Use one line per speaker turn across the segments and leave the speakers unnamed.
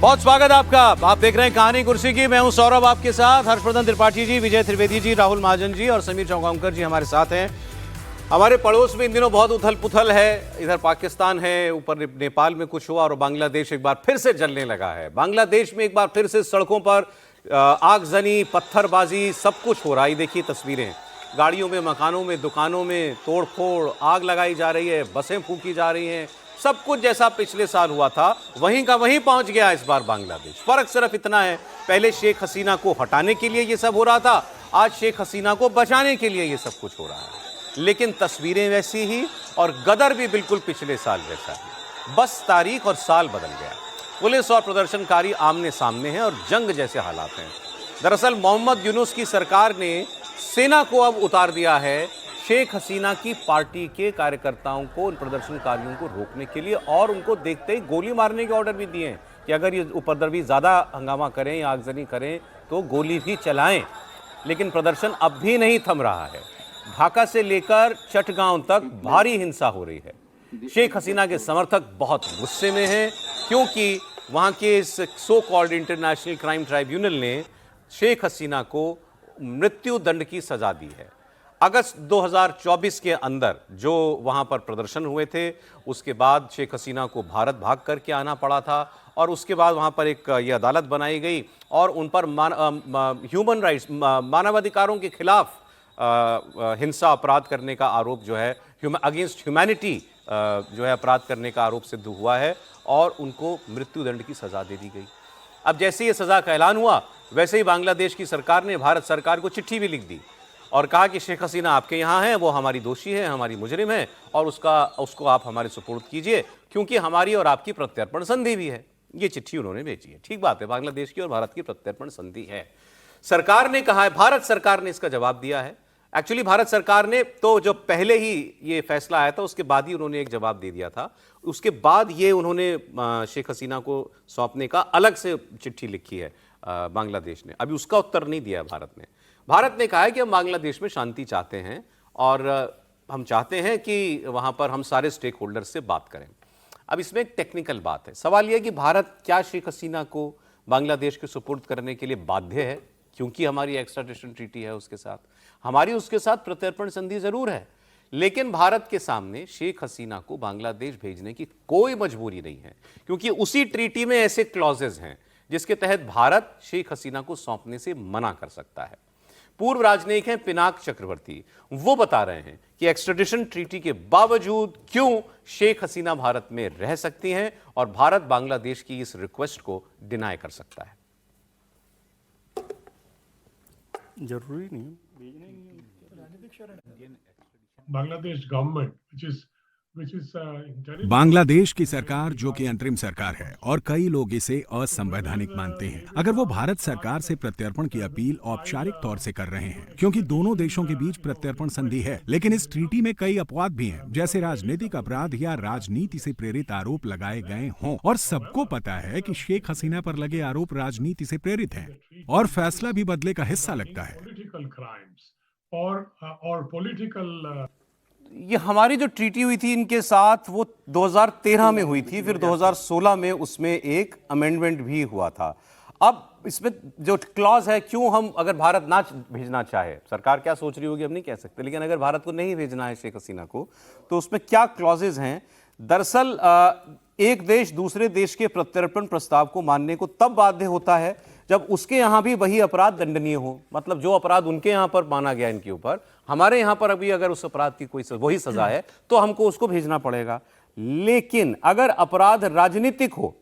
बहुत स्वागत आपका। आप देख रहे हैं कहानी कुर्सी की। मैं हूं सौरभ, आपके साथ हर्षवर्धन त्रिपाठी जी, विजय त्रिवेदी जी, राहुल महाजन जी और समीर चौगांवकर जी हमारे साथ हैं। हमारे पड़ोस में इन दिनों बहुत उथल पुथल है। इधर पाकिस्तान है, ऊपर नेपाल में कुछ हुआ और बांग्लादेश एक बार फिर से जलने लगा है। बांग्लादेश में एक बार फिर से सड़कों पर आगजनी, पत्थरबाजी, सब कुछ हो रहा है। देखिए तस्वीरें, गाड़ियों में, मकानों में, दुकानों में तोड़ फोड़, आग लगाई जा रही है, बसें फूंकी जा रही हैं। सब कुछ जैसा पिछले साल हुआ था वहीं का वहीं पहुंच गया इस बार बांग्लादेश। फर्क सिर्फ इतना है, पहले शेख हसीना को हटाने के लिए ये सब हो रहा था, आज शेख हसीना को बचाने के लिए ये सब कुछ हो रहा है। लेकिन तस्वीरें वैसी ही और गदर भी बिल्कुल पिछले साल जैसा ही। बस तारीख और साल बदल गया। पुलिस और प्रदर्शनकारी आमने सामने हैं और जंग जैसे हालात हैं। दरअसल मोहम्मद यूनुस की सरकार ने सेना को अब उतार दिया है शेख हसीना की पार्टी के कार्यकर्ताओं को, उन प्रदर्शनकारियों को रोकने के लिए, और उनको देखते ही गोली मारने के ऑर्डर भी दिए हैं कि अगर ये उपद्रवी ज़्यादा हंगामा करें या आगजनी करें तो गोली भी चलाएं। लेकिन प्रदर्शन अब भी नहीं थम रहा है। ढाका से लेकर चटगांव तक भारी हिंसा हो रही है। शेख हसीना के समर्थक बहुत गुस्से में हैं क्योंकि वहाँ के इस so called international crime tribunal ने शेख हसीना को मृत्यु दंड की सजा दी है। अगस्त 2024 के अंदर जो वहां पर प्रदर्शन हुए थे, उसके बाद शेख हसीना को भारत भाग करके आना पड़ा था और उसके बाद वहां पर एक ये अदालत बनाई गई और उन पर ह्यूमन राइट्स, मानवाधिकारों के खिलाफ हिंसा अपराध करने का आरोप जो है, अगेंस्ट ह्यूमैनिटी जो है अपराध करने का आरोप सिद्ध हुआ है और उनको मृत्युदंड की सजा दे दी गई। अब जैसे ये सजा का ऐलान हुआ वैसे ही बांग्लादेश की सरकार ने भारत सरकार को चिट्ठी भी लिख दी और कहा कि शेख हसीना आपके यहाँ है, वो हमारी दोषी है, हमारी मुजरिम है और उसको आप हमारे सुपुर्द कीजिए क्योंकि हमारी और आपकी प्रत्यर्पण संधि भी है। ये चिट्ठी उन्होंने भेजी है। ठीक बात है, बांग्लादेश की और भारत की प्रत्यर्पण संधि है। सरकार ने कहा है, भारत सरकार ने इसका जवाब दिया है। एक्चुअली भारत सरकार ने तो जो पहले ही ये फैसला आया था उसके बाद ही उन्होंने एक जवाब दे दिया था। उसके बाद ये उन्होंने शेख हसीना को सौंपने का अलग से चिट्ठी लिखी है बांग्लादेश ने। अभी उसका उत्तर नहीं दिया भारत ने। भारत ने कहा है कि हम बांग्लादेश में शांति चाहते हैं और हम चाहते हैं कि वहाँ पर हम सारे स्टेक होल्डर से बात करें। अब इसमें एक टेक्निकल बात है। सवाल यह कि भारत क्या शेख हसीना को बांग्लादेश के सुपुर्द करने के लिए बाध्य है क्योंकि हमारी एक्स्ट्राडिशन ट्रीटी है उसके साथ, हमारी उसके साथ प्रत्यर्पण संधि जरूर है, लेकिन भारत के सामने शेख हसीना को बांग्लादेश भेजने की कोई मजबूरी नहीं है क्योंकि उसी ट्रीटी में ऐसे क्लॉजेज हैं जिसके तहत भारत शेख हसीना को सौंपने से मना कर सकता है। पूर्व राजनयिक हैं पिनाक चक्रवर्ती, वो बता रहे हैं कि एक्स्ट्रेडिशन ट्रीटी के बावजूद क्यों शेख हसीना भारत में रह सकती हैं और भारत बांग्लादेश की इस रिक्वेस्ट को डिनाई कर सकता है।
जरूरी नहीं
बांग्लादेश गवर्नमेंट
बांग्लादेश की सरकार जो कि अंतरिम सरकार है और कई लोग इसे असंवैधानिक मानते हैं, अगर वो भारत सरकार से प्रत्यर्पण की अपील औपचारिक तौर से कर रहे हैं क्योंकि दोनों देशों के बीच प्रत्यर्पण संधि है, लेकिन इस ट्रीटी में कई अपवाद भी हैं जैसे राजनीतिक अपराध या राजनीति से प्रेरित आरोप लगाए गए हों और सबको पता है कि शेख हसीना पर लगे आरोप राजनीति से प्रेरित हैं और फैसला भी बदले का हिस्सा लगता है।
ये हमारी जो ट्रीटी हुई थी इनके साथ वो 2013 में हुई थी, फिर 2016 में उसमें एक अमेंडमेंट भी हुआ था। अब इसमें जो क्लॉज है, क्यों हम, अगर भारत ना भेजना चाहे, सरकार क्या सोच रही होगी हम नहीं कह सकते, लेकिन अगर भारत को नहीं भेजना है शेख हसीना को तो उसमें क्या क्लॉजेज हैं। दरअसल एक देश दूसरे देश के प्रत्यर्पण प्रस्ताव को मानने को तब बाध्य होता है जब उसके यहां भी वही अपराध दंडनीय हो। मतलब जो अपराध उनके यहां पर माना गया इनके ऊपर, हमारे यहां पर अभी अगर उस अपराध की कोई वही सजा है तो हमको उसको भेजना पड़ेगा। लेकिन अगर अपराध राजनीतिक हो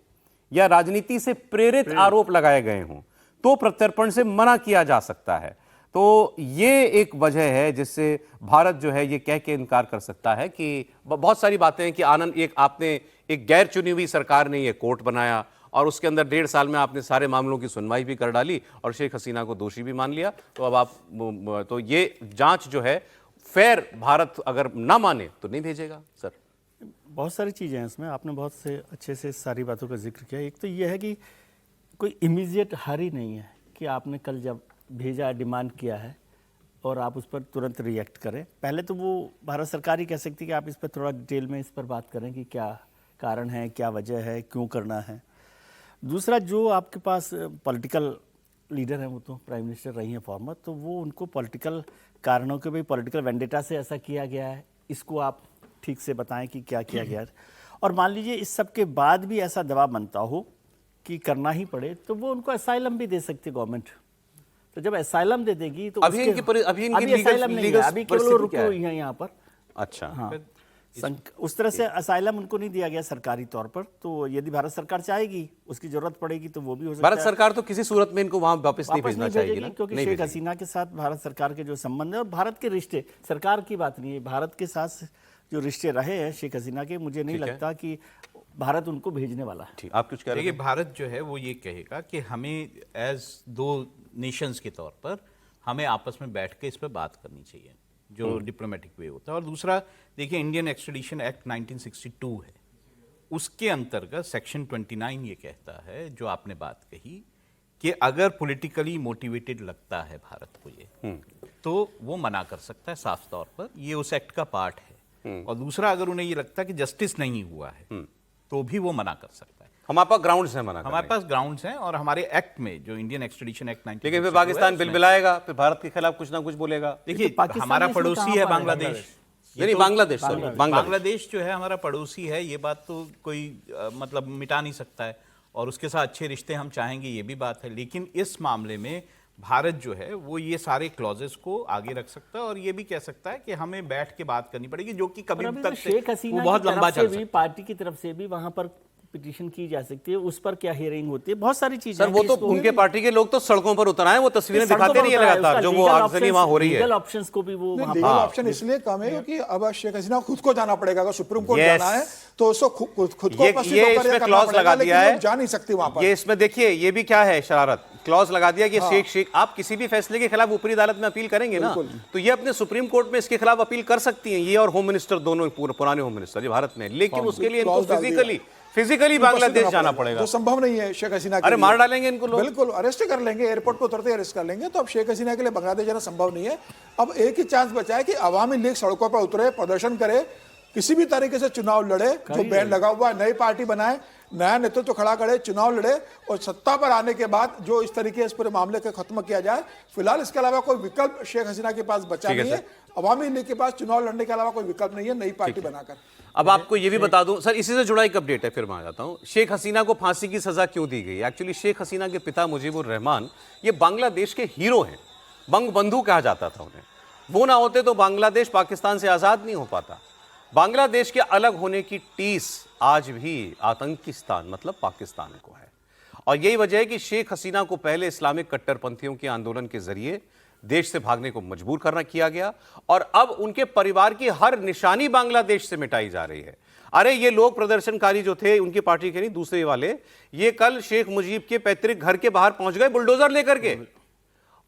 या राजनीति से प्रेरित आरोप लगाए गए हों तो प्रत्यर्पण से मना किया जा सकता है। तो ये एक वजह है जिससे भारत जो है ये कह के इनकार कर सकता है कि बहुत सारी बातें हैं कि आनंद, एक आपने एक गैर चुनी हुई सरकार ने ये कोर्ट बनाया और उसके अंदर 1.5 साल में आपने सारे मामलों की सुनवाई भी कर डाली और शेख हसीना को दोषी भी मान लिया। तो अब आप, तो ये जांच जो है फेयर भारत अगर ना माने तो नहीं भेजेगा। सर
बहुत सारी चीज़ें हैं इसमें, आपने बहुत से अच्छे से सारी बातों का जिक्र किया। एक तो ये है कि कोई इमीडिएट हरी नहीं है कि आपने कल जब भेजा, डिमांड किया है और आप उस पर तुरंत रिएक्ट करें। पहले तो वो भारत सरकार ही कह सकती है कि आप इस पर थोड़ा डिटेल में इस पर बात करें कि क्या कारण है, क्या वजह है, क्यों करना है। दूसरा, जो आपके पास पॉलिटिकल लीडर हैं, वो तो प्राइम मिनिस्टर रही हैं फॉर्मर, तो वो उनको पॉलिटिकल कारणों के, भाई पॉलिटिकल वेंडेटा से ऐसा किया गया है, इसको आप ठीक से बताएं कि क्या किया गया है। और मान लीजिए इस सब के बाद भी ऐसा दबाव बनता हो कि करना ही पड़े, तो वो उनको असाइलम भी दे सकती है गवर्नमेंट। तो जब असाइलम दे देगी तो
अभी इनकी
असाइलम नहीं है, अभी केवल रुके हुई हैं यहाँ पर।
अच्छा,
हाँ, उस तरह से असाइलम उनको नहीं दिया गया सरकारी तौर पर। तो यदि भारत सरकार चाहेगी, उसकी जरूरत पड़ेगी, तो वो भी हो सकता है।
भारत सरकार तो किसी सूरत में इनको वहां वापस नहीं भेजना चाहेगी ना,
क्योंकि शेख हसीना के साथ भारत सरकार के जो संबंध है और भारत के रिश्ते, सरकार की बात नहीं है, भारत के साथ जो रिश्ते रहे हैं शेख हसीना के, मुझे नहीं लगता कि भारत उनको भेजने वाला है।
ठीक, आप कुछ कह रहे
देखिए, भारत जो है वो ये कहेगा कि हमें एज दो नेशंस के तौर पर हमें आपस में बैठ के इस पर बात करनी चाहिए, जो डिप्लोमेटिक वे होता है। और दूसरा, देखिए, इंडियन एक्सट्रेडिशन एक्ट 1962 है, उसके अंतर्गत सेक्शन 29 ये कहता है, जो आपने बात कही, कि अगर पॉलिटिकली मोटिवेटेड लगता है भारत को ये, तो वो मना कर सकता है साफ तौर पर, ये उस एक्ट का पार्ट है। और दूसरा, अगर उन्हें ये लगता है कि जस्टिस नहीं हुआ है, तो भी वो मना कर सकता है।
हमारे पास ग्राउंड्स हैं मना
हमारे पास ग्राउंड्स हैं, और हमारे एक्ट में जो इंडियन एक्सट्रेडिशन एक्ट 1962
लेकिन फिर पाकिस्तान बिल बिलाएगा, फिर भारत के खिलाफ कुछ ना कुछ बोलेगा।
देखिए, हमारा पड़ोसी है बांग्लादेश।
नहीं, बांग्लादेश,
बांग्लादेश जो है हमारा पड़ोसी है, ये बात तो कोई मतलब मिटा नहीं सकता है, और उसके साथ अच्छे रिश्ते हम चाहेंगे, ये भी बात है। लेकिन इस मामले में भारत जो है वो ये सारे क्लॉजेस को आगे रख सकता है, और ये भी कह सकता है कि हमें बैठ के बात करनी पड़ेगी, जो कि कभी तक
शेख हसीना
बहुत लंबा चल सकता है।
पार्टी की तरफ से भी वहां पर पिटीशन की जा सकती है, उस पर क्या हियरिंग होती है, बहुत सारी चीजें।
सर, वो तो उनके पार्टी के लोग तो सड़कों पर उतर आए, वो तस्वीरें दिखाते नहीं है लगातार, जो वो आगजनी वहां हो रही है।
लीगल ऑप्शंस को भी वो
लीगल ऑप्शन इसलिए कम है क्योंकि अब शेख हसीना खुद को जाना पड़ेगा। अगर सुप्रीम कोर्ट जाना है तो उसको खुद को
ये इसमें क्लॉज लगा दिया है,
जा नहीं सकती वहां पर।
ये इसमें देखिए, ये भी क्या है शरारत, क्लॉज लगा दिया कि शेख आप किसी भी फैसले के खिलाफ ऊपरी अदालत में अपील करेंगे ना, तो ये अपने सुप्रीम कोर्ट में इसके खिलाफ अपील कर सकती हैं, ये और होम मिनिस्टर दोनों, पुराने होम मिनिस्टर जो भारत में। लेकिन उसके लिए इनको फिजिकली बांग्लादेश जाना पड़ेगा,
तो संभव नहीं है शेख हसीना के
अरे
लिए।
मार डालेंगे इनको लोग,
बिल्कुल अरेस्ट कर लेंगे, एयरपोर्ट पे उतरते अरेस्ट कर लेंगे। तो अब शेख हसीना के लिए बांग्लादेश जाना संभव नहीं है। अब एक ही चांस बचा है कि अवामी लीग सड़कों पर उतरे, प्रदर्शन करे, किसी भी तरीके से चुनाव लड़े, जो बैन लगा हुआ है, नई पार्टी बनाए, नया नेतृत्व खड़ा करे, चुनाव लड़े, और सत्ता पर आने के बाद जो इस तरीके इस पूरे मामले को खत्म किया जाए। फिलहाल इसके अलावा कोई विकल्प शेख हसीना के पास बचा नहीं है। अवामी लीग के पास चुनाव लड़ने के अलावा कोई विकल्प नहीं है, नई पार्टी बनाकर।
अब आपको ये भी बता दूं सर, इसी से जुड़ा एक अपडेट है, फिर मैं आ जाता हूं। शेख हसीना को फांसी की सजा क्यों दी गई? एक्चुअली शेख हसीना के पिता मुजीबुर रहमान ये बांग्लादेश के हीरो हैं, बंगबंधु कहा जाता था उन्हें। वो ना होते तो बांग्लादेश पाकिस्तान से आजाद नहीं हो पाता। बांग्लादेश के अलग होने की टीस आज भी आतंकिस्तान मतलब पाकिस्तान को है, और यही वजह है कि शेख हसीना को पहले इस्लामिक कट्टरपंथियों के आंदोलन के जरिए देश से भागने को मजबूर करना किया गया, और अब उनके परिवार की हर निशानी बांग्लादेश से मिटाई जा रही है। अरे ये लोग प्रदर्शनकारी जो थे, उनकी पार्टी के नहीं, दूसरे वाले, ये कल शेख मुजीब के पैतृक घर के बाहर पहुंच गए बुलडोजर लेकर के।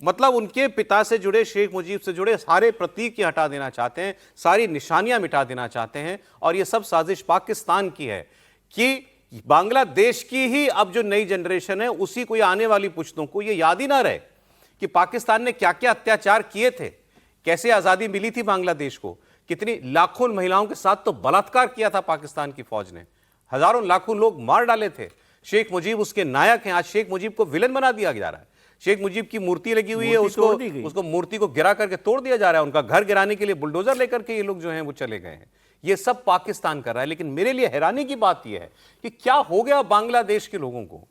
मतलब उनके पिता से जुड़े, शेख मुजीब से जुड़े सारे प्रतीक की हटा देना चाहते हैं, सारी निशानियां मिटा देना चाहते हैं, और ये सब साजिश पाकिस्तान की है कि बांग्लादेश की ही अब जो नई जनरेशन है, उसी को, आने वाली पुश्तों को ये याद ही ना रहे कि पाकिस्तान ने क्या क्या अत्याचार किए थे, कैसे आजादी मिली थी बांग्लादेश को, कितनी लाखों महिलाओं के साथ तो बलात्कार किया था पाकिस्तान की फौज ने, हजारों लाखों लोग मार डाले थे। शेख मुजीब उसके नायक हैं। आज शेख मुजीब को विलन बना दिया जा रहा है। शेख मुजीब की मूर्ति लगी हुई है, उसको मूर्ति को गिरा करके तोड़ दिया जा रहा है। उनका घर गिराने के लिए बुलडोजर लेकर के ये लोग जो हैं वो चले गए हैं। ये सब पाकिस्तान कर रहा है। लेकिन मेरे लिए हैरानी की बात यह है कि क्या हो गया बांग्लादेश के लोगों को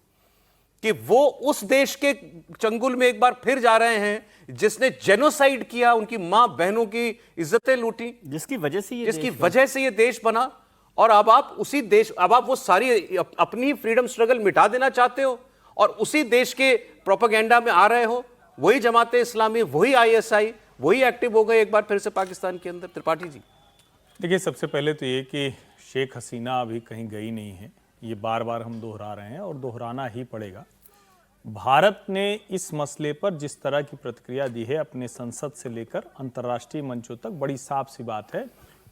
कि वो उस देश के चंगुल में एक बार फिर जा रहे हैं जिसने जेनोसाइड किया, उनकी मां बहनों की इज्जतें लूटी, जिसकी वजह से ये देश बना, और अब आप उसी देश, अब आप वो सारी अपनी फ्रीडम स्ट्रगल मिटा देना चाहते हो और उसी देश के प्रोपेगेंडा में आ रहे हो। वही जमाते इस्लामी, वही आईएसआई, वही एक्टिव हो गए एक बार फिर से पाकिस्तान के अंदर। त्रिपाठी जी,
देखिए, सबसे पहले तो ये कि शेख हसीना अभी कहीं गई नहीं है, ये बार बार हम दोहरा रहे हैं और दोहराना ही पड़ेगा। भारत ने इस मसले पर जिस तरह की प्रतिक्रिया दी है अपने संसद से लेकर अंतर्राष्ट्रीय मंचों तक, बड़ी साफ सी बात है।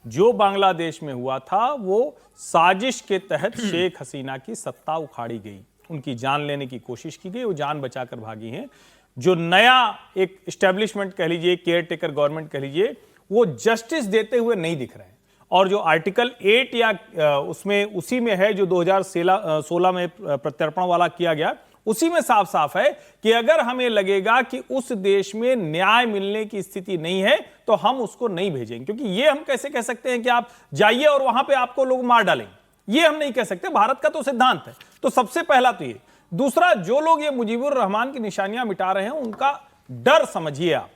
जो बांग्लादेश में हुआ था वो साजिश के तहत शेख हसीना की सत्ता उखाड़ी गई, उनकी जान लेने की कोशिश की गई, वो जान बचाकर भागी हैं। जो नया एक एस्टेब्लिशमेंट कह लीजिए, केयर टेकर गवर्नमेंट कह लीजिए, वो जस्टिस देते हुए नहीं दिख रहे हैं। और जो आर्टिकल 8 या उसमें उसी में है जो 2016 में प्रत्यर्पण वाला किया गया, उसी में साफ साफ है कि अगर हमें लगेगा कि उस देश में न्याय मिलने की स्थिति नहीं है तो हम उसको नहीं भेजेंगे। क्योंकि ये हम कैसे कह सकते हैं कि आप जाइए और वहां पे आपको लोग मार डालेंगे, ये हम नहीं कह सकते। भारत का तो सिद्धांत है। तो सबसे पहला तो ये। दूसरा, जो लोग ये मुजीबुर रहमान की निशानियां मिटा रहे हैं उनका डर समझिए आप।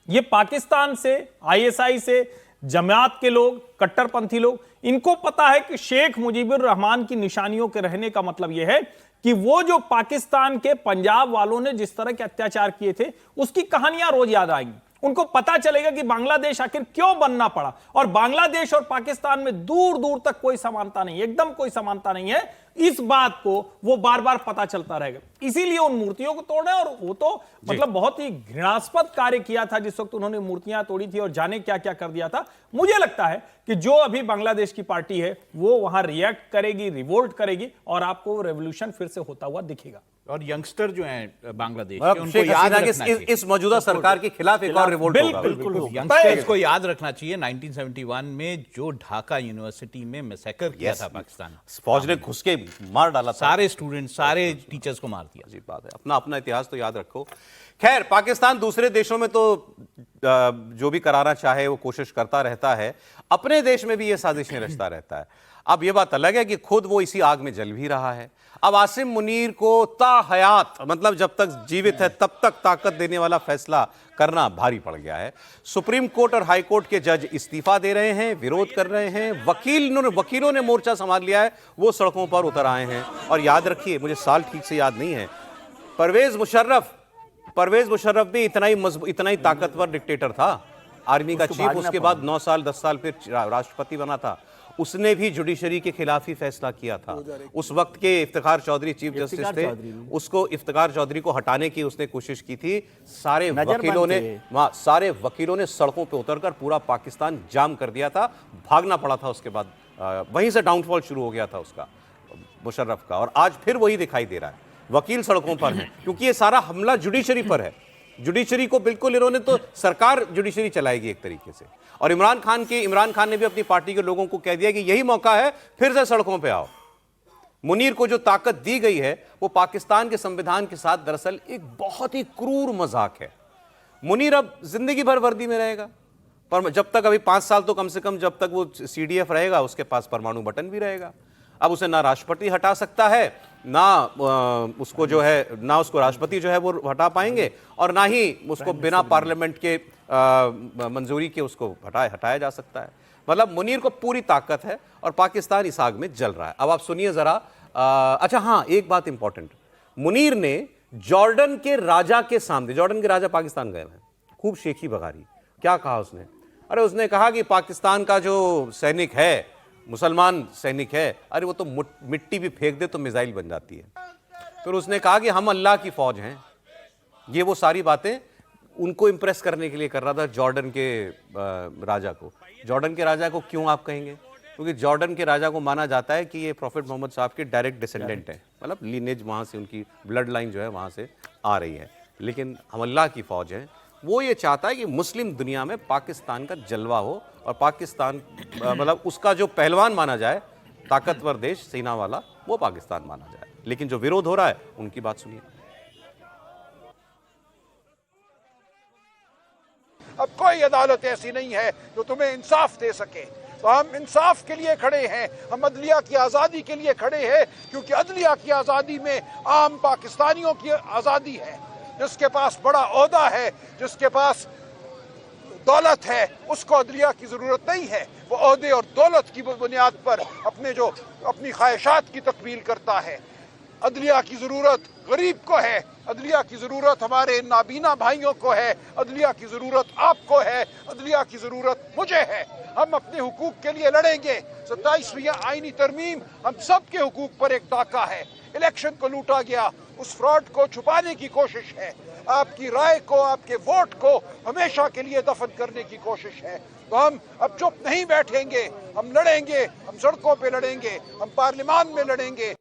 ये पाकिस्तान से, आईएसआई से, जमात के लोग, कट्टरपंथी लोग, इनको पता है कि शेख मुजीबुर रहमान की निशानियों के रहने का मतलब यह है कि वो जो पाकिस्तान के पंजाब वालों ने जिस तरह के अत्याचार किए थे उसकी कहानियां रोज याद आएंगी। उनको पता चलेगा कि बांग्लादेश आखिर क्यों बनना पड़ा। और बांग्लादेश और पाकिस्तान में दूर दूर तक कोई समानता नहीं, एकदम कोई समानता नहीं है। इस बात को वो बार बार पता चलता रहेगा। इसीलिए उन मूर्तियों को तोड़े, और वो तो मतलब बहुत ही घृणास्पद कार्य किया था जिस वक्त उन्होंने मूर्तियां तोड़ी थी और जाने क्या क्या कर दिया था। मुझे लगता है कि जो अभी बांग्लादेश की पार्टी है वो वहां रिएक्ट करेगी, रिवोल्ट करेगी और आपको रेवोल्यूशन फिर से होता हुआ दिखेगा।
और यंगस्टर जो हैं बांग्लादेश के, उनको
शेख
याद
हसीना
रखना चाहिए।
इस मौजूदा सरकार के खिलाफ एक और रिवोल्ट होगा।
बिल्कुल
यंगस्टर्स को याद रखना चाहिए 1971 में जो ढाका यूनिवर्सिटी में मैसेकर किया था पाकिस्तान,
फौज ने घुस के मार डाला था,
सारे स्टूडेंट, सारे टीचर्स को मार दिया।
अजीब बात है। अपना अपना इतिहास तो याद रखो। खैर, पाकिस्तान दूसरे देशों में तो जो भी कराना चाहे वो कोशिश करता रहता है, अपने देश में भी ये साजिशें रचता रहता है। अब ये बात अलग है कि खुद वो इसी आग में जल भी रहा है। अब आसिम मुनीर को ताहयात, मतलब जब तक जीवित है तब तक ताकत देने वाला फैसला करना भारी पड़ गया है। सुप्रीम कोर्ट और हाई कोर्ट के जज इस्तीफा दे रहे हैं, विरोध कर रहे हैं, वकीलों ने मोर्चा संभाल लिया है, वो सड़कों पर उतर आए हैं। और याद रखिए, मुझे साल ठीक से याद नहीं है, परवेज मुशर्रफ भी इतना ही ताकतवर डिक्टेटर था, आर्मी का चीफ, उसके बाद 9 साल 10 साल फिर राष्ट्रपति बना था। उसने भी जुडिशरी के खिलाफ ही फैसला किया था। उस वक्त के इफ्तिखार चौधरी चीफ जस्टिस थे, उसको इफ्तिखार चौधरी को हटाने की उसने कोशिश की थी। सारे वकीलों ने सड़कों पे उतरकर पूरा पाकिस्तान जाम कर दिया था, भागना पड़ा था। उसके बाद वहीं से डाउनफॉल शुरू हो गया था उसका, मुशर्रफ का। और आज फिर वही दिखाई दे रहा है, वकील सड़कों पर हैं, क्योंकि ये सारा हमला जुडिशरी पर है। जुडिशरी को बिल्कुल इन्होंने तो, सरकार जुडिशरी चलाएगी एक तरीके से। और इमरान खान ने भी अपनी पार्टी के लोगों को कह दिया कि यही मौका है, फिर से सड़कों पे आओ। मुनीर को जो ताकत दी गई है वो पाकिस्तान के संविधान के साथ दरअसल एक बहुत ही क्रूर मजाक है। मुनीर अब जिंदगी भर वर्दी में रहेगा, पर जब तक अभी 5 साल तो कम से कम जब तक वो CDF रहेगा, उसके पास परमाणु बटन भी रहेगा। अब उसे ना राष्ट्रपति हटा सकता है, ना उसको राष्ट्रपति जो है वो हटा पाएंगे, और ना ही उसको बिना पार्लियामेंट के मंजूरी के उसको हटाया जा सकता है। मतलब मुनीर को पूरी ताकत है और पाकिस्तान इस आग में जल रहा है। अब आप सुनिए जरा। अच्छा हाँ, एक बात इंपॉर्टेंट, मुनीर ने जॉर्डन के राजा के सामने, जॉर्डन के राजा पाकिस्तान गए हैं, खूब शेखी बघारी। क्या कहा उसने? अरे उसने कहा कि पाकिस्तान का जो सैनिक है, मुसलमान सैनिक है, अरे वो तो मिट्टी भी फेंक दे तो मिसाइल बन जाती है। फिर उसने कहा कि हम अल्लाह की फौज हैं। ये वो सारी बातें उनको इंप्रेस करने के लिए कर रहा था, जॉर्डन के राजा को। जॉर्डन के राजा को क्यों आप कहेंगे? क्योंकि जॉर्डन के राजा को माना जाता है कि ये प्रॉफिट मोहम्मद साहब के डायरेक्ट डिसेंडेंट हैं, मतलब लीनेज वहाँ से, उनकी ब्लड लाइन जो है वहाँ से आ रही है। लेकिन हम अल्लाह की फौज हैं। वो ये चाहता है कि मुस्लिम दुनिया में पाकिस्तान का जलवा हो, और पाकिस्तान मतलब उसका जो पहलवान माना जाए, ताकतवर देश सेना वाला, वो पाकिस्तान माना जाए। लेकिन जो विरोध हो रहा है उनकी बात सुनिए।
अब कोई अदालत ऐसी नहीं है जो तुम्हें इंसाफ दे सके। तो हम इंसाफ के लिए खड़े हैं, हम अदलिया की आज़ादी के लिए खड़े हैं, क्योंकि अदलिया की आज़ादी में आम पाकिस्तानियों की आज़ादी है। जिसके पास बड़ा ओहदा है, जिसके पास दौलत है, उसको अदलिया की ज़रूरत नहीं है। वो ओहदे और दौलत की बुनियाद पर अपनी ख्वाहिशात की तकमील करता है। अदलिया की ज़रूरत गरीब को है, अदलिया की ज़रूरत हमारे नाबीना भाइयों को है, अदलिया की ज़रूरत आपको है, अदलिया की ज़रूरत मुझे है। हम अपने हुकूक के लिए लड़ेंगे। 27वीं आईनी तरमीम हम सब के हुकूक पर एक डाका है। इलेक्शन को लूटा गया, उस फ्रॉड को छुपाने की कोशिश है। आपकी राय को, आपके वोट को हमेशा के लिए दफन करने की कोशिश है। तो हम अब चुप नहीं बैठेंगे, हम लड़ेंगे, हम सड़कों पे लड़ेंगे, हम पार्लियामान में लड़ेंगे।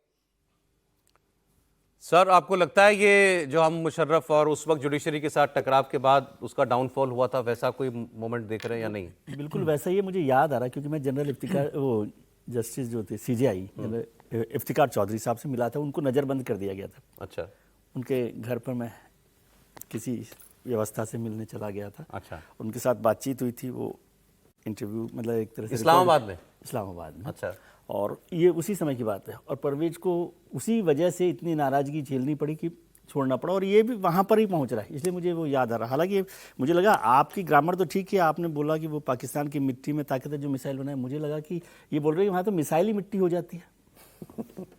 सर आपको लगता है ये जो हम मुशर्रफ और उस वक्त जुडिशरी के साथ टकराव के बाद उसका डाउनफॉल हुआ था, वैसा कोई मोमेंट देख रहे हैं या नहीं?
बिल्कुल वैसा ही है। मुझे याद आ रहा है क्योंकि मैं जनरल इफ्तिकार वो जस्टिस जो थे सीजेआई जनरल इफ्तिकार चौधरी साहब से मिला था, उनको नज़रबंद कर दिया गया था।
अच्छा
उनके घर पर मैं किसी व्यवस्था से मिलने चला गया था।
अच्छा।
उनके साथ बातचीत हुई थी, वो इंटरव्यू मतलब एक तरह से
इस्लामाबाद में?
इस्लामाबाद में।
अच्छा।
और ये उसी समय की बात है और परवेज को उसी वजह से इतनी नाराज़गी झेलनी पड़ी कि छोड़ना पड़ा और ये भी वहाँ पर ही पहुँच रहा है, इसलिए मुझे वो याद आ रहा। हालांकि मुझे लगा आपकी ग्रामर तो ठीक है, आपने बोला कि वो पाकिस्तान की मिट्टी में ताकत है जो मिसाइल बनाए, मुझे लगा कि ये बोल रहे हैं वहाँ तो मिसाइल ही मिट्टी हो जाती है।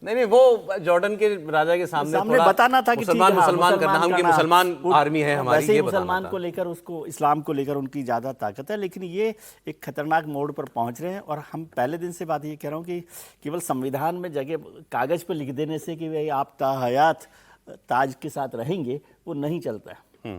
नहीं, वो जॉर्डन के राजा के सामने थोड़ा
बताना था कि
मुसलमान मुसलमान करना, हम की मुसलमान आर्मी है हमारी,
वैसे ही
ये बताना
मुसलमान
था।
को लेकर उसको इस्लाम को लेकर उनकी ज़्यादा ताकत है, लेकिन ये एक खतरनाक मोड़ पर पहुंच रहे हैं। और हम पहले दिन से बात ये कह रहा हूँ कि केवल संविधान में जगह कागज़ पर लिख देने से कि भाई आप ताहयात ताज के साथ रहेंगे, वो नहीं चलता है।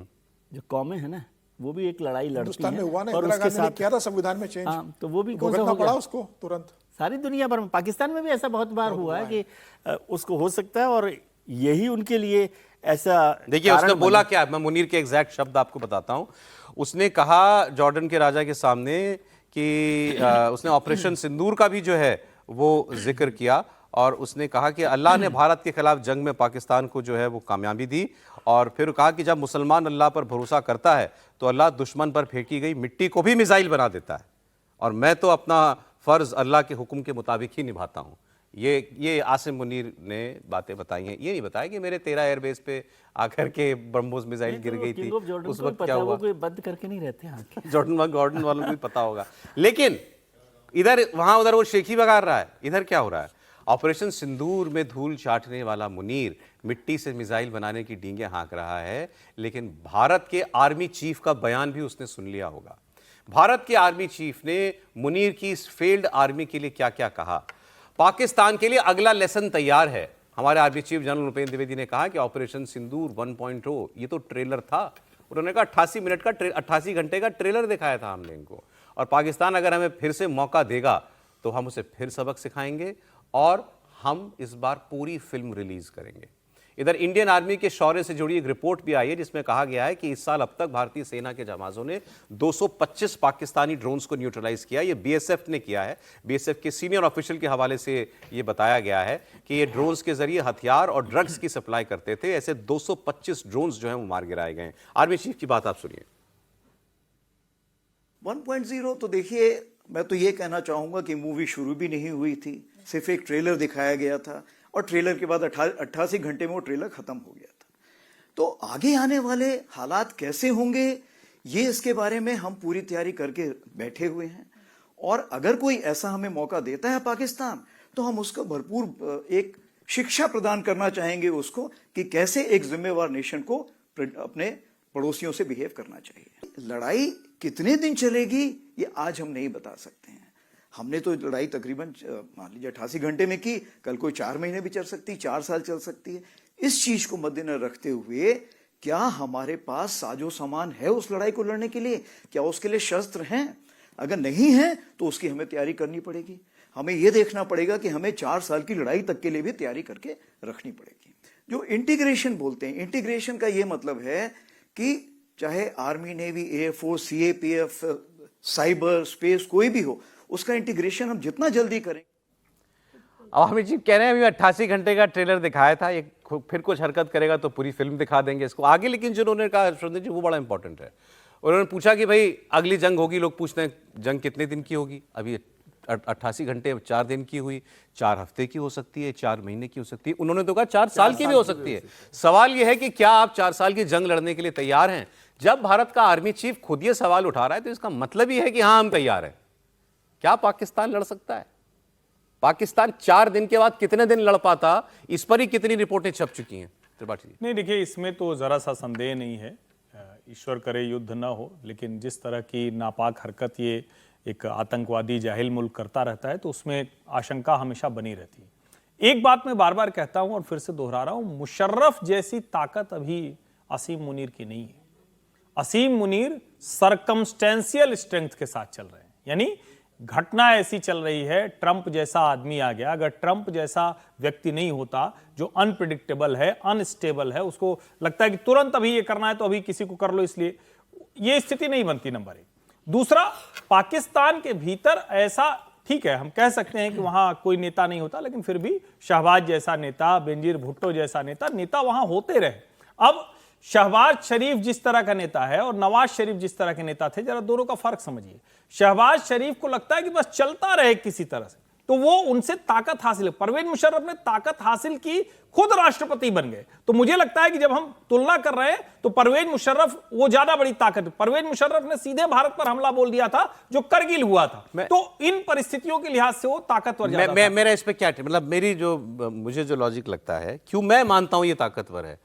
जो कौमें हैं ना, वो भी एक लड़ाई लड़ती
हिंदुस्तान में
हैं
हुआ ना,
और
इंदिरा
उसके
गांधी ने
साथ
किया था संविधान में चेंज,
तो वो भी कौन सा
भुगतना
हो
पड़ा
गया
उसको तुरंत।
सारी दुनिया भर में, पाकिस्तान में भी ऐसा बहुत बार हुआ है कि उसको हो सकता है और यही उनके लिए ऐसा।
देखिए उसने बोला क्या, मैं मुनीर के एग्जैक्ट शब्द आपको बताता हूं। उसने कहा जॉर्डन के राजा के सामने कि उसने ऑपरेशन सिंदूर का भी जो है वो जिक्र किया और उसने कहा कि अल्लाह ने भारत के खिलाफ जंग में पाकिस्तान को जो है वो कामयाबी दी। और फिर कहा कि जब मुसलमान अल्लाह पर भरोसा करता है तो अल्लाह दुश्मन पर फेंकी गई मिट्टी को भी मिसाइल बना देता है और मैं तो अपना फ़र्ज़ अल्लाह के हुक्म के मुताबिक ही निभाता हूँ। ये आसिम मुनीर ने बातें बताई हैं। ये नहीं बताया कि मेरे 13 एयरबेस पे आकर के ब्रह्मोस मिसाइल गिर गई थी, उस वक्त क्या हुआ।
कोई बंद करके नहीं रहते हैं
जॉर्डन वालों को भी पता होगा। लेकिन इधर वहां उधर वो शेखी बगार रहा है, इधर क्या हो रहा है? ऑपरेशन सिंदूर में धूल चाटने वाला मुनीर मिट्टी से मिसाइल बनाने की डींगे हाँक रहा है, लेकिन भारत के आर्मी चीफ का बयान भी उसने सुन लिया होगा। भारत के आर्मी चीफ ने मुनीर की इस फेल्ड आर्मी के लिए क्या क्या कहा। पाकिस्तान के लिए अगला लेसन तैयार है। हमारे army chief general Upendra Dwivedi ने कहा कि ऑपरेशन सिंदूर 1.0 ये तो ट्रेलर था। उन्होंने कहा 88 मिनट का 88 घंटे का ट्रेलर दिखाया था हमने इनको, और पाकिस्तान अगर हमें फिर से मौका देगा तो हम उसे फिर सबक सिखाएंगे और हम इस बार पूरी फिल्म रिलीज करेंगे। इधर इंडियन आर्मी के शौर्य से जुड़ी एक रिपोर्ट भी आई है जिसमें कहा गया है कि इस साल अब तक भारतीय सेना के जवानों ने 225 पाकिस्तानी ड्रोन्स को न्यूट्रलाइज किया। ये बीएसएफ ने किया है। बीएसएफ के सीनियर ऑफिशियल के हवाले से ये बताया गया है कि ये ड्रोन्स के जरिए हथियार और ड्रग्स की सप्लाई करते थे। ऐसे 225 ड्रोन्स जो हैं वो मार गिराए गए। आर्मी चीफ की बात आप सुनिए।
1.0 तो देखिए, मैं तो ये कहना चाहूंगा कि मूवी शुरू भी नहीं हुई थी, सिर्फ एक ट्रेलर दिखाया गया था और ट्रेलर के बाद 88 घंटे में वो ट्रेलर खत्म हो गया था। तो आगे आने वाले हालात कैसे होंगे, ये इसके बारे में हम पूरी तैयारी करके बैठे हुए हैं और अगर कोई ऐसा हमें मौका देता है पाकिस्तान, तो हम उसको भरपूर एक शिक्षा प्रदान करना चाहेंगे उसको कि कैसे एक जिम्मेवार नेशन को अपने पड़ोसियों से बिहेव करना चाहिए। लड़ाई कितने दिन चलेगी ये आज हम नहीं बता सकते हैं। हमने तो लड़ाई तकरीबन मान लीजिए 88 घंटे में की, कल कोई 4 महीने भी चल सकती, 4 साल चल सकती है। इस चीज को मद्देनजर रखते हुए क्या हमारे पास साजो सामान है उस लड़ाई को लड़ने के लिए, क्या उसके लिए शस्त्र हैं? अगर नहीं है तो उसकी हमें तैयारी करनी पड़ेगी। हमें यह देखना पड़ेगा कि हमें 4 साल की लड़ाई तक के लिए भी तैयारी करके रखनी पड़ेगी। जो इंटीग्रेशन बोलते हैं, इंटीग्रेशन का यह मतलब है कि चाहे army, navy, air force, CAPF, cyber, space कोई भी हो, उसका इंटीग्रेशन हम जितना जल्दी करें।
आर्मी चीफ कह रहे हैं अभी 88 घंटे का ट्रेलर दिखाया था, ये फिर कुछ हरकत करेगा तो पूरी फिल्म दिखा देंगे इसको आगे। लेकिन जो उन्होंने कहा हर्षवर्धन जी वो बड़ा इंपॉर्टेंट है। उन्होंने पूछा कि भाई अगली जंग होगी, लोग पूछते हैं जंग कितने दिन की होगी। अभी 88 घंटे 4 दिन की हुई, 4 हफ्ते की हो सकती है, 4 महीने की हो सकती है। उन्होंने तो कहा 4 साल की भी हो सकती है। सवाल यह है कि क्या आप 4 साल की जंग लड़ने के लिए तैयार हैं? जब भारत का आर्मी चीफ खुद ये सवाल उठा रहा है तो इसका मतलब ही है कि हाँ हम तैयार हैं। क्या पाकिस्तान लड़ सकता है? पाकिस्तान 4 दिन के बाद कितने दिन लड़ पाता, इस पर ही कितनी रिपोर्टें छप चुकी हैं त्रिपाठी जी।
नहीं देखिए, इसमें तो जरा सा संदेह नहीं है, ईश्वर करे युद्ध ना हो, लेकिन जिस तरह की नापाक हरकत ये एक आतंकवादी जाहिल मुल्क करता रहता है तो उसमें आशंका हमेशा बनी रहती है। एक बात मैं बार बार कहता हूं और फिर से दोहरा रहा हूं, मुशर्रफ जैसी ताकत अभी असीम मुनीर की नहीं है। असीम मुनीर सरकमस्टेंशियल स्ट्रेंथ के साथ चल रहे हैं, यानी घटना ऐसी चल रही है, ट्रंप जैसा आदमी आ गया। अगर ट्रंप जैसा व्यक्ति नहीं होता जो अनप्रिडिक्टेबल है, अनस्टेबल है, उसको लगता है कि तुरंत अभी ये करना है तो अभी किसी को कर लो, इसलिए ये स्थिति नहीं बनती, नंबर एक। दूसरा, पाकिस्तान के भीतर ऐसा, ठीक है हम कह सकते हैं कि वहां कोई नेता नहीं होता, लेकिन फिर भी शहबाज जैसा नेता, बेनजीर भुट्टो जैसा नेता वहां होते रहे। अब शहबाज शरीफ जिस तरह का नेता है और नवाज शरीफ जिस तरह के नेता थे, जरा दोनों का फर्क समझिए। शहबाज शरीफ को लगता है कि बस चलता रहे किसी तरह से, तो वो उनसे ताकत हासिल है। परवेज मुशर्रफ ने ताकत हासिल की, खुद राष्ट्रपति बन गए। तो मुझे लगता है कि जब हम तुलना कर रहे हैं तो परवेज मुशर्रफ वो ज्यादा बड़ी ताकत है। परवेज मुशर्रफ ने सीधे भारत पर हमला बोल दिया था जो करगिल हुआ था, तो इन परिस्थितियों के लिहाज से वो ताकतवर ज्यादा था।
मेरा इस पे क्या, मतलब मेरी जो, मुझे जो लॉजिक लगता है, क्यों मैं मानता हूं ये ताकतवर है।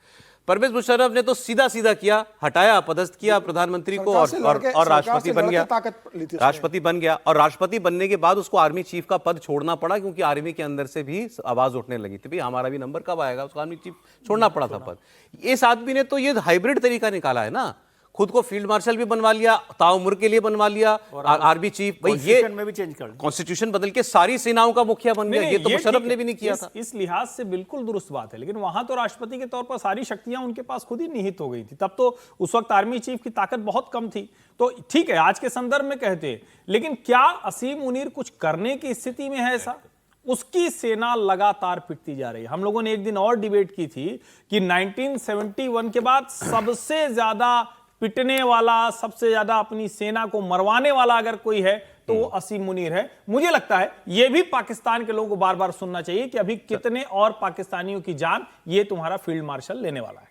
परवेज मुशर्रफ ने तो सीधा सीधा किया, हटाया, पदस्थ किया प्रधानमंत्री को और राष्ट्रपति बन गया। राष्ट्रपति बन गया और राष्ट्रपति बनने के बाद उसको आर्मी चीफ का पद छोड़ना पड़ा, क्योंकि आर्मी के अंदर से भी आवाज उठने लगी थी, भाई हमारा भी नंबर कब आएगा, उसको आर्मी चीफ छोड़ना पड़ा था पद। इस आदमी ने तो ये हाइब्रिड तरीका निकाला है ना, खुद को फील्ड मार्शल भी बनवा लिया, ताउम्र के लिए बनवा लिया, आर्मी चीफ, भाई ये
में भी चेंज कर दिया,
कॉन्स्टिट्यूशन बदल के सारी सेनाओं का मुखिया बन गया। ये तो मुशर्रफ ने भी नहीं किया था।
इस लिहाज से बिल्कुल दुरुस्त बात है, लेकिन वहां तो राष्ट्रपति के तौर पर सारी शक्तियां उनके पास खुद ही निहित हो गई थी। तब तो उस वक्त आर्मी चीफ की ताकत बहुत कम थी। तो ठीक है, आज के संदर्भ में कहते हैं, लेकिन क्या असीम मुनीर कुछ करने की स्थिति में है ऐसा? उसकी सेना लगातार पिटती जा रही है। हम लोगों ने एक दिन और डिबेट की थी कि 1971 के बाद सबसे ज्यादा पिटने वाला, सबसे ज्यादा अपनी सेना को मरवाने वाला अगर कोई है तो वो असीम मुनीर है। मुझे लगता है ये भी पाकिस्तान के लोगों को बार बार सुनना चाहिए कि अभी कितने और पाकिस्तानियों की जान ये तुम्हारा फील्ड मार्शल लेने वाला है।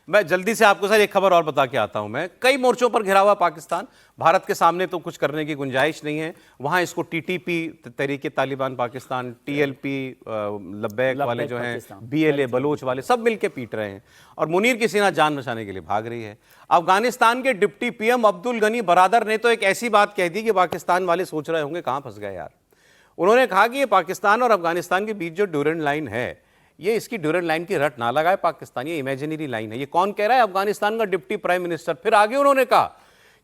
मैं जल्दी से आपको सर एक खबर और बता के आता हूं। मैं कई मोर्चों पर घिरा हुआ पाकिस्तान, भारत के सामने तो कुछ करने की गुंजाइश नहीं है। वहां इसको टीटीपी, तहरीक तालिबान पाकिस्तान, टीएलपी लब्बैक वाले जो हैं, बीएलए बलोच वाले, सब मिलके पीट रहे हैं और मुनीर की सेना जान बचाने के लिए भाग रही है। अफगानिस्तान के डिप्टी पीएम अब्दुल गनी बरादर ने तो एक ऐसी बात कह दी कि पाकिस्तान वाले सोच रहे होंगे कहां फंस गए यार। उन्होंने कहा कि ये पाकिस्तान और अफगानिस्तान के बीच जो ड्यूरेंट लाइन है, ये इसकी ड्यूरेंट लाइन की रट ना लगाए पाकिस्तान, ये इमेजिनरी लाइन है। ये कौन कह रहा है? अफगानिस्तान का डिप्टी प्राइम मिनिस्टर। फिर आगे उन्होंने कहा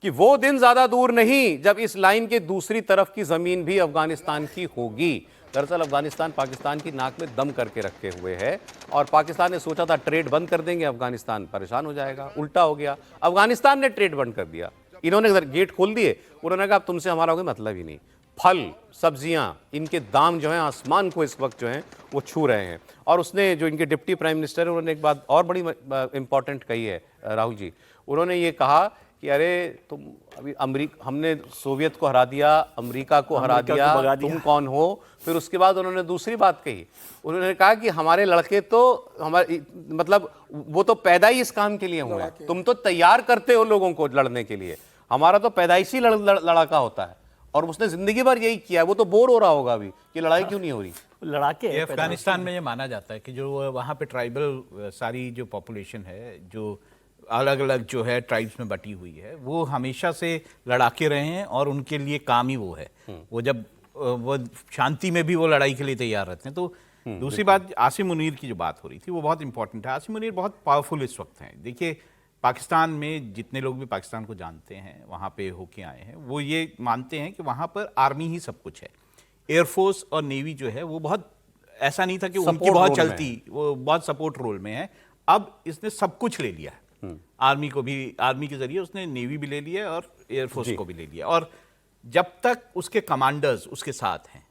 कि वो दिन ज्यादा दूर नहीं जब इस लाइन के दूसरी तरफ की जमीन भी अफगानिस्तान की होगी। दरअसल अफगानिस्तान पाकिस्तान की नाक में दम करके रखे हुए है और पाकिस्तान ने सोचा था ट्रेड बंद कर देंगे, अफगानिस्तान परेशान हो जाएगा, उल्टा हो गया। अफगानिस्तान ने ट्रेड बंद कर दिया, इन्होंने गेट खोल दिए। उन्होंने कहा तुमसे हमारा कोई मतलब ही नहीं। फल, सब्जियां, इनके दाम जो हैं आसमान को इस वक्त जो हैं वो छू रहे हैं। और उसने, जो इनके डिप्टी प्राइम मिनिस्टर है, उन्होंने एक बात और बड़ी इंपॉर्टेंट कही है राहुल जी। उन्होंने ये कहा कि अरे तुम अभी हमने सोवियत को हरा दिया, अमेरिका को हरा दिया, तुम कौन हो? फिर उसके बाद उन्होंने दूसरी बात कही, उन्होंने कहा कि हमारे लड़के तो हमारे, मतलब वो तो पैदा ही इस काम के लिए हुए हैं, तुम तो तैयार करते हो लोगों को लड़ने के लिए, हमारा तो पैदाइशी लड़ाका होता है। और उसने जिंदगी भर यही किया है। वो तो बोर हो रहा होगा अभी कि लड़ाई क्यों नहीं हो रही।
लड़ाके
अफगानिस्तान में ये माना जाता है कि जो वहाँ पे ट्राइबल सारी जो पॉपुलेशन है, जो अलग अलग जो है ट्राइब्स में बटी हुई है, वो हमेशा से लड़ाके रहे हैं और उनके लिए काम ही वो है। वो जब वो शांति में भी वो लड़ाई के लिए तैयार रहते हैं। तो दूसरी बात, आसिम मुनीर की जो बात हो रही थी वो बहुत इंपॉर्टेंट है। आसिम मुनीर बहुत पावरफुल इस वक्त हैं। देखिए, पाकिस्तान में जितने लोग भी पाकिस्तान को जानते हैं, वहाँ पे होके आए हैं, वो ये मानते हैं कि वहाँ पर आर्मी ही सब कुछ है। एयरफोर्स और नेवी जो है वो बहुत, ऐसा नहीं था कि उनकी बहुत चलती, वो बहुत सपोर्ट रोल में है। अब इसने सब कुछ ले लिया है। आर्मी को भी, आर्मी के जरिए उसने नेवी भी ले लिया और एयरफोर्स को भी ले लिया। और जब तक उसके कमांडर्स उसके साथ हैं,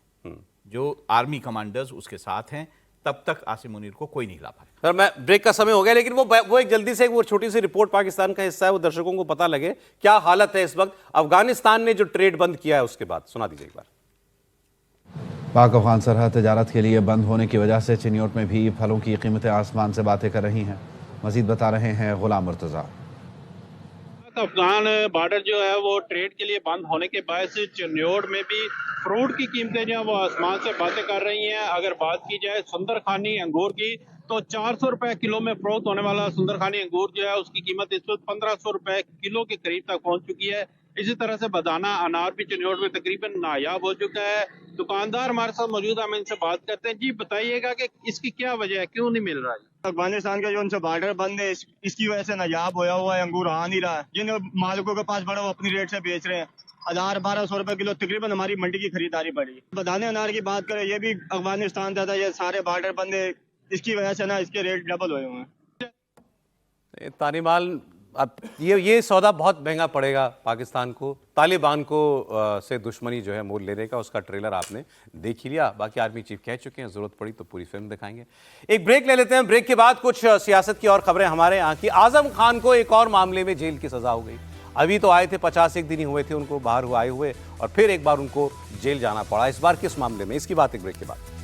जो आर्मी कमांडर्स उसके साथ हैं, तब तक आसिम मुनीर को कोई नहीं हिला पाए।
सर, मैं ब्रेक का समय हो गया, लेकिन वो एक जल्दी से वो छोटी सी रिपोर्ट पाकिस्तान का हिस्सा है, वो दर्शकों को पता लगे क्या हालत है इस वक्त अफगानिस्तान ने जो ट्रेड बंद किया है उसके बाद। सुना दीजिए एक बार।
पाक अफगान सरहद तजारत के लिए बंद होने की वजह से चिन्योट में भी फलों की कीमतें आसमान से बातें कर रही हैं। मजीद बता रहे हैं गुलाम मुर्तजा।
अफगान बॉर्डर जो है वो ट्रेड के लिए बंद होने के बायस चिन्योट में भी फ्रूट की कीमतें जो है वो आसमान से बातें कर रही हैं। अगर बात की जाए सुंदरखानी अंगूर की, तो 400 रुपए किलो में फरोख्त होने वाला सुंदरखानी अंगूर जो है उसकी कीमत इस वक्त 1500 रुपए किलो के करीब तक पहुंच चुकी है। इसी तरह से बदाना अनार भी चिन्योट में तकरीबन नायाब हो चुका है। दुकानदार हमारे साथ मौजूद है, हम इनसे बात करते हैं। जी बताइएगा कि इसकी क्या वजह है, क्यों नहीं मिल रहा है?
अफगानिस्तान का जो उनसे बॉर्डर बंद है, इसकी वजह से नायाब होया हुआ है, अंगूर आ नहीं रहा है। जिन मालिकों के पास बड़ा वो अपनी रेट से बेच रहे हैं। 1000-1200 रुपए किलो तकरीबन हमारी मंडी की खरीदारी बढ़ी। बदाने अनार की बात करें, ये भी अफगानिस्तान था, ये सारे बॉर्डर बंद है, इसकी वजह से ना इसके रेट डबल हुए हुए हैं।
तालिबान अब ये सौदा बहुत महंगा पड़ेगा पाकिस्तान को। तालिबान को से दुश्मनी जो है मोल लेने का, उसका ट्रेलर आपने देख ही लिया। बाकी आर्मी चीफ कह चुके हैं, जरूरत पड़ी तो पूरी फिल्म दिखाएंगे। एक ब्रेक ले लेते हैं, ब्रेक के बाद कुछ सियासत की और खबरें हमारे यहाँ की। आजम खान को एक और मामले में जेल की सजा हो गई। अभी तो आए थे, 51 दिन ही हुए थे उनको बाहर आए हुए, और फिर एक बार उनको जेल जाना पड़ा। इस बार किस मामले में, इसकी बात एक ब्रेक के बाद।